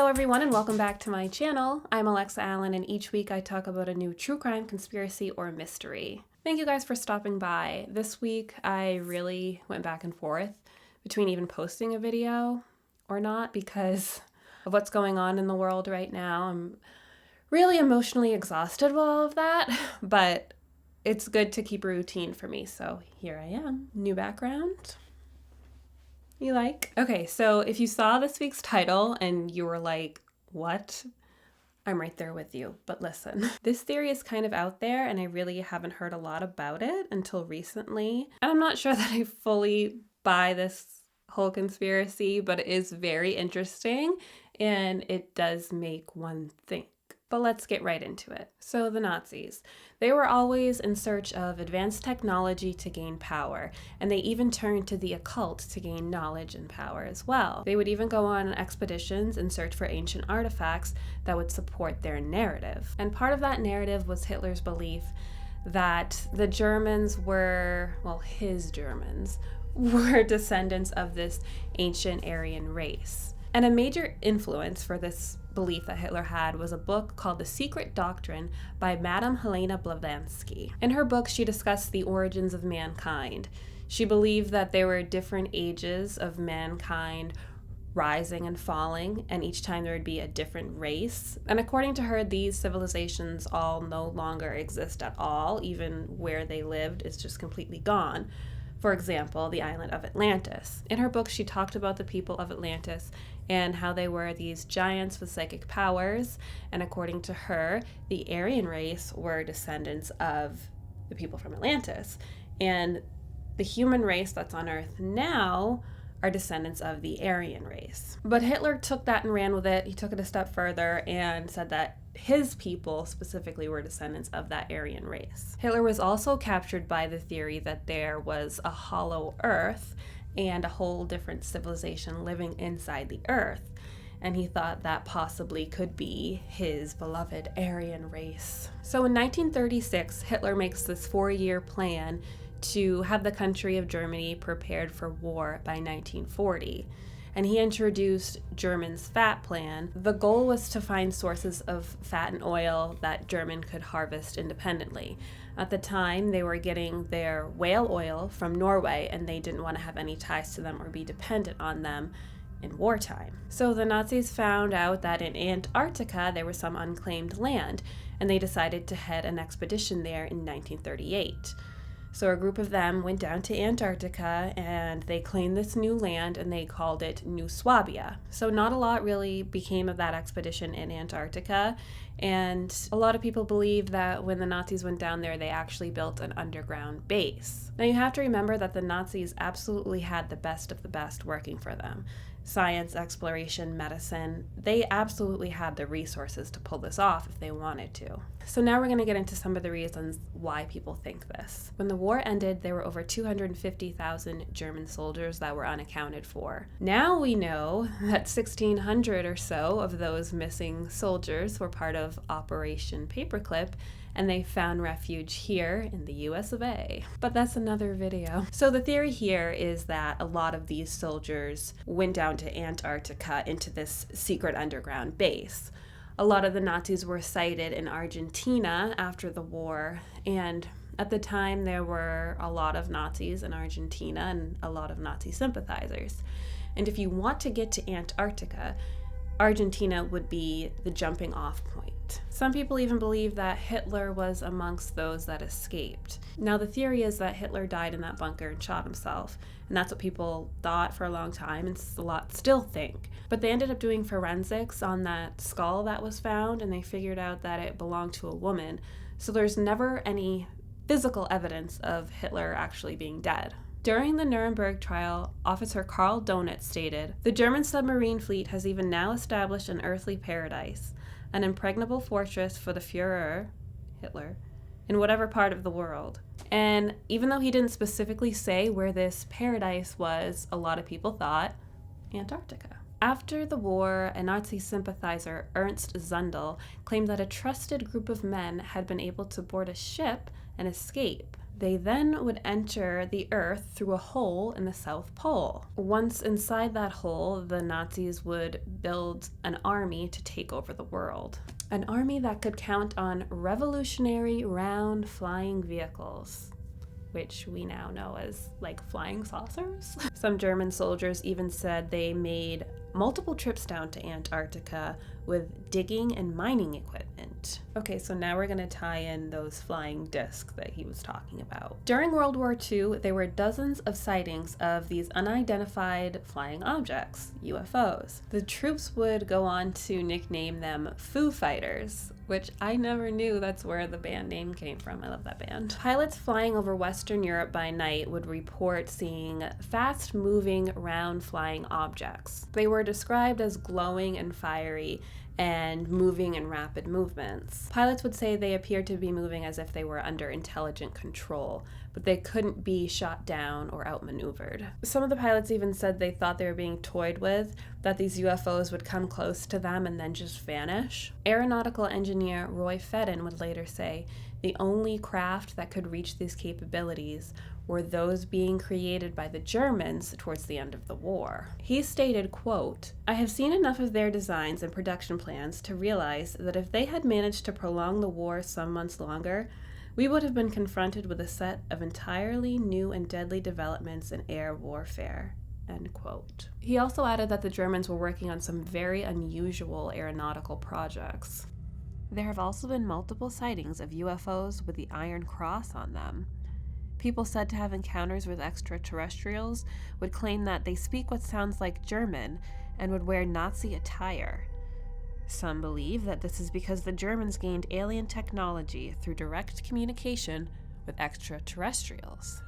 Hello everyone and welcome back to my channel. I'm Alexa Allen and each week I talk about a new true crime, conspiracy, or mystery. Thank you guys for stopping by. This week I really went back and forth between even posting a video or not because of what's going on in the world right now. I'm really emotionally exhausted with all of that, but it's good to keep a routine for me, so here I am. New background. You like? Okay, so if you saw this week's title and you were like, what? I'm right there with you, but listen. This theory is kind of out there and I really haven't heard a lot about it until recently. And I'm not sure that I fully buy this whole conspiracy, but it is very interesting and it does make one think. But let's get right into it. So the Nazis, they were always in search of advanced technology to gain power, and they even turned to the occult to gain knowledge and power as well. They would even go on expeditions and search for ancient artifacts that would support their narrative. And part of that narrative was Hitler's belief that the Germans were, well, his Germans, were descendants of this ancient Aryan race. And a major influence for this belief that Hitler had was a book called The Secret Doctrine by Madame Helena Blavatsky. In her book, she discussed the origins of mankind. She believed that there were different ages of mankind rising and falling, and each time there would be a different race. And according to her, these civilizations all no longer exist at all. Even where they lived is just completely gone. For example, the island of Atlantis. In her book, she talked about the people of Atlantis and how they were these giants with psychic powers. And according to her, the Aryan race were descendants of the people from Atlantis. And the human race that's on Earth now are descendants of the Aryan race. But Hitler took that and ran with it. He took it a step further and said that his people specifically were descendants of that Aryan race. Hitler was also captured by the theory that there was a hollow Earth and a whole different civilization living inside the Earth. And he thought that possibly could be his beloved Aryan race. So in 1936, Hitler makes this 4-year plan to have the country of Germany prepared for war by 1940. And he introduced German's fat plan. The goal was to find sources of fat and oil that German could harvest independently. At the time, they were getting their whale oil from Norway, and they didn't want to have any ties to them or be dependent on them in wartime. So the Nazis found out that in Antarctica there was some unclaimed land, and they decided to head an expedition there in 1938. So a group of them went down to Antarctica and they claimed this new land and they called it New Swabia. So not a lot really became of that expedition in Antarctica. And a lot of people believe that when the Nazis went down there, they actually built an underground base. Now you have to remember that the Nazis absolutely had the best of the best working for them. Science, exploration, medicine, they absolutely had the resources to pull this off if they wanted to. So now we're going to get into some of the reasons why people think this. When the war ended, there were over 250,000 German soldiers that were unaccounted for. Now we know that 1,600 or so of those missing soldiers were part of Operation Paperclip, and they found refuge here in the US of A. But that's another video. So the theory here is that a lot of these soldiers went down to Antarctica into this secret underground base. A lot of the Nazis were sighted in Argentina after the war, and at the time there were a lot of Nazis in Argentina and a lot of Nazi sympathizers. And if you want to get to Antarctica, Argentina would be the jumping off point. Some people even believe that Hitler was amongst those that escaped. Now the theory is that Hitler died in that bunker and shot himself, and that's what people thought for a long time and a lot still think. But they ended up doing forensics on that skull that was found, and they figured out that it belonged to a woman. So there's never any physical evidence of Hitler actually being dead. During the Nuremberg trial, Officer Karl Donitz stated, "The German submarine fleet has even now established an earthly paradise, an impregnable fortress for the Führer, Hitler, in whatever part of the world." And even though he didn't specifically say where this paradise was, a lot of people thought Antarctica. After the war, a Nazi sympathizer, Ernst Zundel, claimed that a trusted group of men had been able to board a ship and escape. They then would enter the Earth through a hole in the South Pole. Once inside that hole, the Nazis would build an army to take over the world. An army that could count on revolutionary round flying vehicles, which we now know as like flying saucers. Some German soldiers even said they made multiple trips down to Antarctica with digging and mining equipment. Okay, so now we're going to tie in those flying discs that he was talking about. During World War II, there were dozens of sightings of these unidentified flying objects, UFOs. The troops would go on to nickname them Foo Fighters, which I never knew that's where the band name came from. I love that band. Pilots flying over Western Europe by night would report seeing fast-moving, round flying objects. They were described as glowing and fiery and moving in rapid movements. Pilots would say they appeared to be moving as if they were under intelligent control, but they couldn't be shot down or outmaneuvered. Some of the pilots even said they thought they were being toyed with, that these UFOs would come close to them and then just vanish. Aeronautical engineer Roy Fedden would later say the only craft that could reach these capabilities were those being created by the Germans towards the end of the war. He stated, quote, "I have seen enough of their designs and production plans to realize that if they had managed to prolong the war some months longer, we would have been confronted with a set of entirely new and deadly developments in air warfare." End quote. He also added that the Germans were working on some very unusual aeronautical projects. There have also been multiple sightings of UFOs with the Iron Cross on them. People said to have encounters with extraterrestrials would claim that they speak what sounds like German and would wear Nazi attire. Some believe that this is because the Germans gained alien technology through direct communication with extraterrestrials.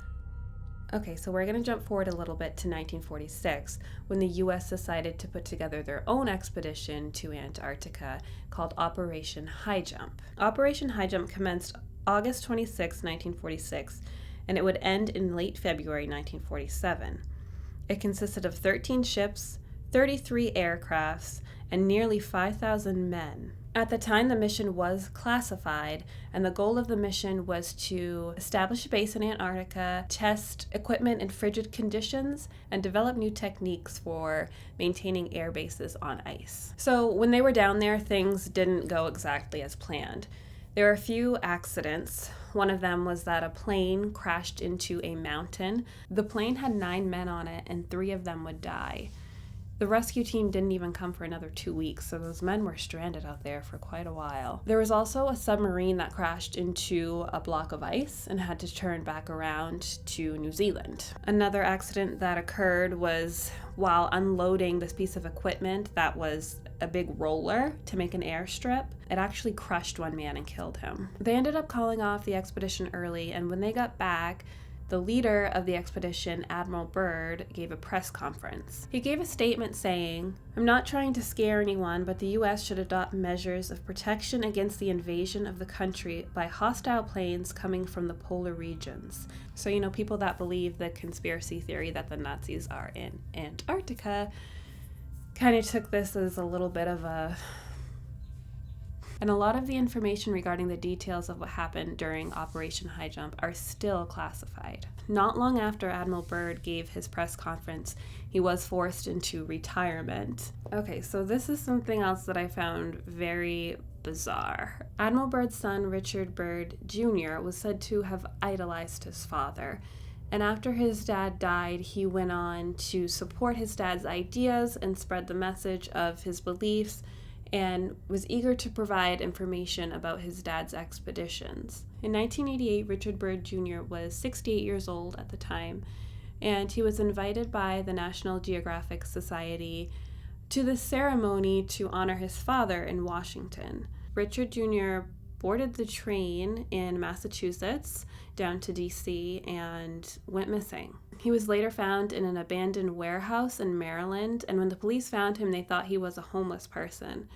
Okay, so we're going to jump forward a little bit to 1946, when the US decided to put together their own expedition to Antarctica called Operation High Jump. Operation High Jump commenced August 26, 1946, and it would end in late February 1947. It consisted of 13 ships, 33 aircrafts, and nearly 5,000 men. At the time, the mission was classified, and the goal of the mission was to establish a base in Antarctica, test equipment in frigid conditions, and develop new techniques for maintaining air bases on ice. So when they were down there, things didn't go exactly as planned. There were a few accidents. One of them was that a plane crashed into a mountain. The plane had 9 men on it, and 3 of them would die. The rescue team didn't even come for another 2 weeks, so those men were stranded out there for quite a while. There was also a submarine that crashed into a block of ice and had to turn back around to New Zealand. Another accident that occurred was while unloading this piece of equipment that was a big roller to make an airstrip. It actually crushed one man and killed him. They ended up calling off the expedition early, and when they got back, the leader of the expedition, Admiral Byrd, gave a press conference. He gave a statement saying, "I'm not trying to scare anyone, but the US should adopt measures of protection against the invasion of the country by hostile planes coming from the polar regions." So, people that believe the conspiracy theory that the Nazis are in Antarctica kind of took this as a little bit of a... And a lot of the information regarding the details of what happened during Operation High Jump are still classified. Not long after Admiral Byrd gave his press conference, he was forced into retirement. Okay, so this is something else that I found very bizarre. Admiral Byrd's son, Richard Byrd Jr., was said to have idolized his father. And after his dad died, he went on to support his dad's ideas and spread the message of his beliefs, and was eager to provide information about his dad's expeditions. In 1988, Richard Byrd Jr. was 68 years old at the time, and he was invited by the National Geographic Society to the ceremony to honor his father in Washington. Richard Jr. boarded the train in Massachusetts down to DC and went missing. He was later found in an abandoned warehouse in Maryland, and when the police found him, they thought he was a homeless person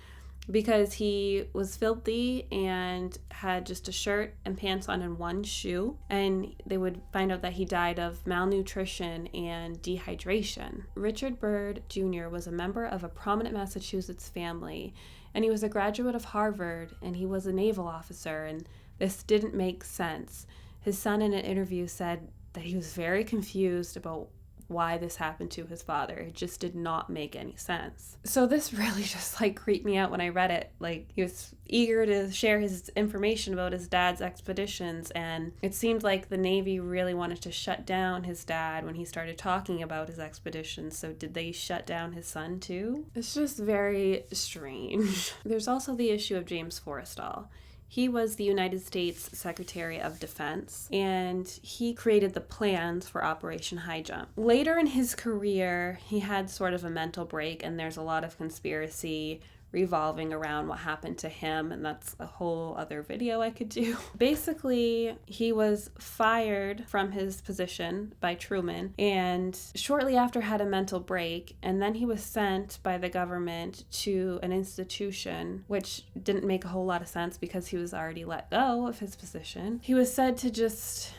because he was filthy and had just a shirt and pants on and one shoe, and they would find out that he died of malnutrition and dehydration. Richard Byrd Jr. was a member of a prominent Massachusetts family, and he was a graduate of Harvard, and he was a naval officer, and this didn't make sense. His son in an interview said that he was very confused about why this happened to his father. It just did not make any sense. So this really just like creeped me out when I read it. Like, he was eager to share his information about his dad's expeditions, and it seemed like the Navy really wanted to shut down his dad when he started talking about his expeditions. So did they shut down his son too? It's just very strange. There's also the issue of James Forrestal. He was the United States Secretary of Defense, and he created the plans for Operation High Jump. Later in his career, he had sort of a mental break, and there's a lot of conspiracy revolving around what happened to him, and that's a whole other video I could do. Basically, he was fired from his position by Truman, and shortly after had a mental break, and then he was sent by the government to an institution, which didn't make a whole lot of sense because he was already let go of his position. He was said to just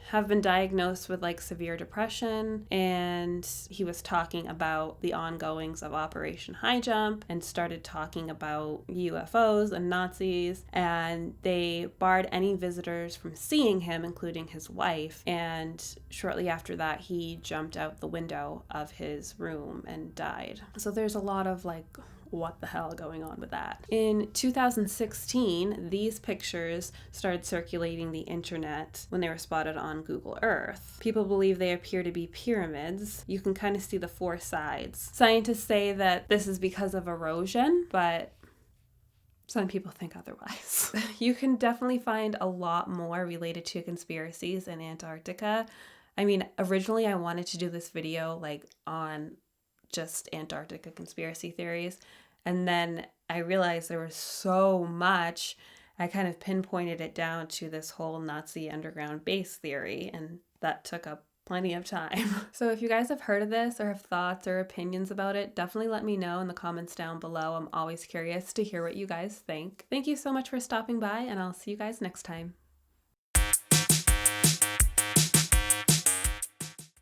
have been diagnosed with like severe depression, and he was talking about the ongoings of Operation High Jump and started talking about UFOs and Nazis, and they barred any visitors from seeing him, including his wife, and shortly after that he jumped out the window of his room and died. So there's a lot of like, what the hell going on with that? In 2016, these pictures started circulating the internet when they were spotted on Google Earth. People believe they appear to be pyramids. You can kind of see the four sides. Scientists say that this is because of erosion, but some people think otherwise. You can definitely find a lot more related to conspiracies in Antarctica. I mean, originally I wanted to do this video like on just Antarctica conspiracy theories, and then I realized there was so much. I kind of pinpointed it down to this whole Nazi underground base theory, and that took up plenty of time. So if you guys have heard of this or have thoughts or opinions about it, definitely let me know in the comments down below. I'm always curious to hear what you guys think. Thank you so much for stopping by, and I'll see you guys next time.